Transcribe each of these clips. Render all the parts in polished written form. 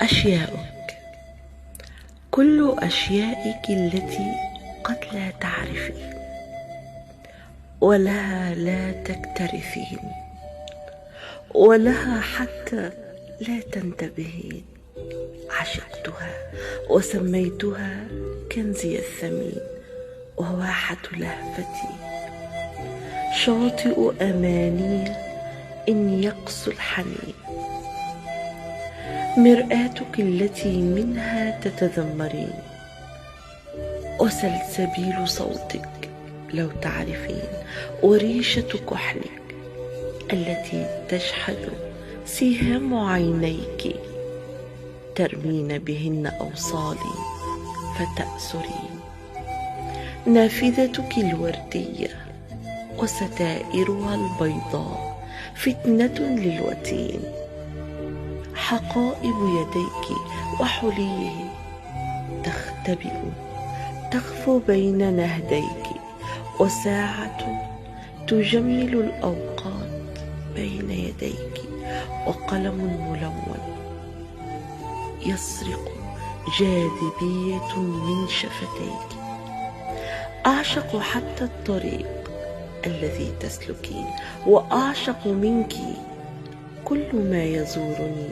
أشياؤك. كل أشيائك التي قد لا تعرفين ولها لا تكترثين ولها حتى لا تنتبهين، عشقتها وسميتها كنزي الثمين وواحة لهفتي، شاطئ أماني إن يقسو الحنين، مرآتك التي منها تتذمرين، وسلسبيل صوتك لو تعرفين، وريشة كحلك التي تشحذ سهام عينيك، ترمين بهن أوصالي فتأسرين، نافذتك الوردية وستائرها البيضاء فتنة للوتين، حقائب يديك وحليه تختبئ تخفو بين نهديك، وساعة تجمل الأوقات بين يديك، وقلم ملون يسرق جاذبية من شفتيك، أعشق حتى الطريق الذي تسلكين، وأعشق منك كل ما يزورني،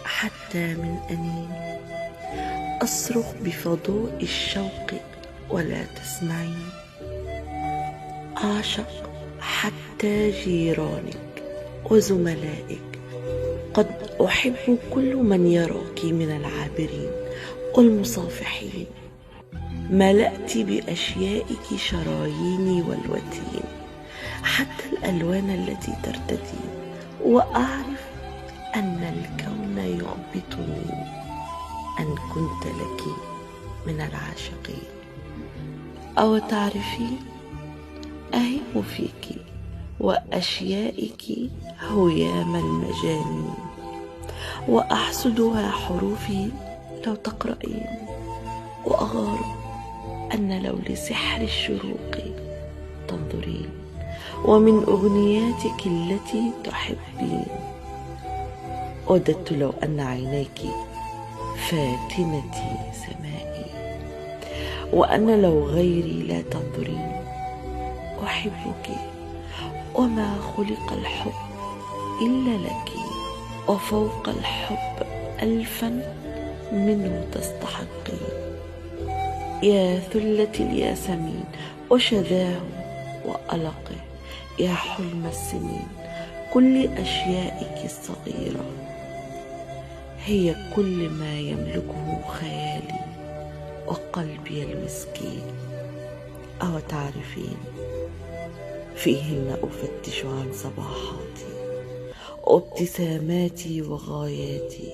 حتى من أنين أصرخ بفضاء الشوق ولا تسمعين، أعشق حتى جيرانك وزملائك، قد أحب كل من يراك من العابرين والمصافحين، ملأت بأشيائك شراييني والوتين، حتى الألوان التي ترتدين، وأعرف أن الكون يغبطني أن كنت لك من العاشقين. أو تعرفين، أهب فيك وأشيائك هيام المجانين، وأحسدها حروفي لو تقرأين، وأغار أن لو لسحر الشروق تنظرين، ومن أغنياتك التي تحبين، وددت لو أن عينيك فاتنتي سمائي، وأن لو غيري لا تنظرين، أحبك وما خلق الحب إلا لك، وفوق الحب ألفا منه تستحقين، يا ثلة الياسمين وشذاه وألقه، يا حلم السنين، كل أشيائك الصغيرة هي كل ما يملكه خيالي وقلبي المسكين. أو تعرفين، فيهن أفتش عن صباحاتي وابتساماتي وغاياتي،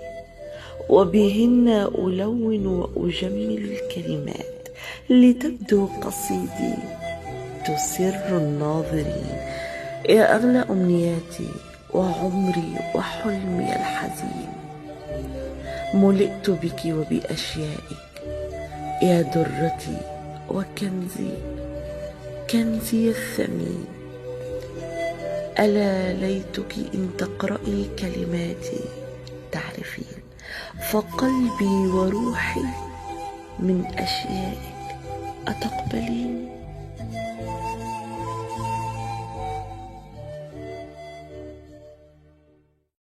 وبهن ألون وأجمل الكلمات لتبدو قصيدي تسر الناظرين، يا أغلى أمنياتي وعمري وحلمي الحزين، ملئت بك وبأشيائك يا درتي وكنزي، كنزي الثمين، ألا ليتك إن تقرأي كلماتي تعرفين، فقلبي وروحي من أشيائك أتقبلين؟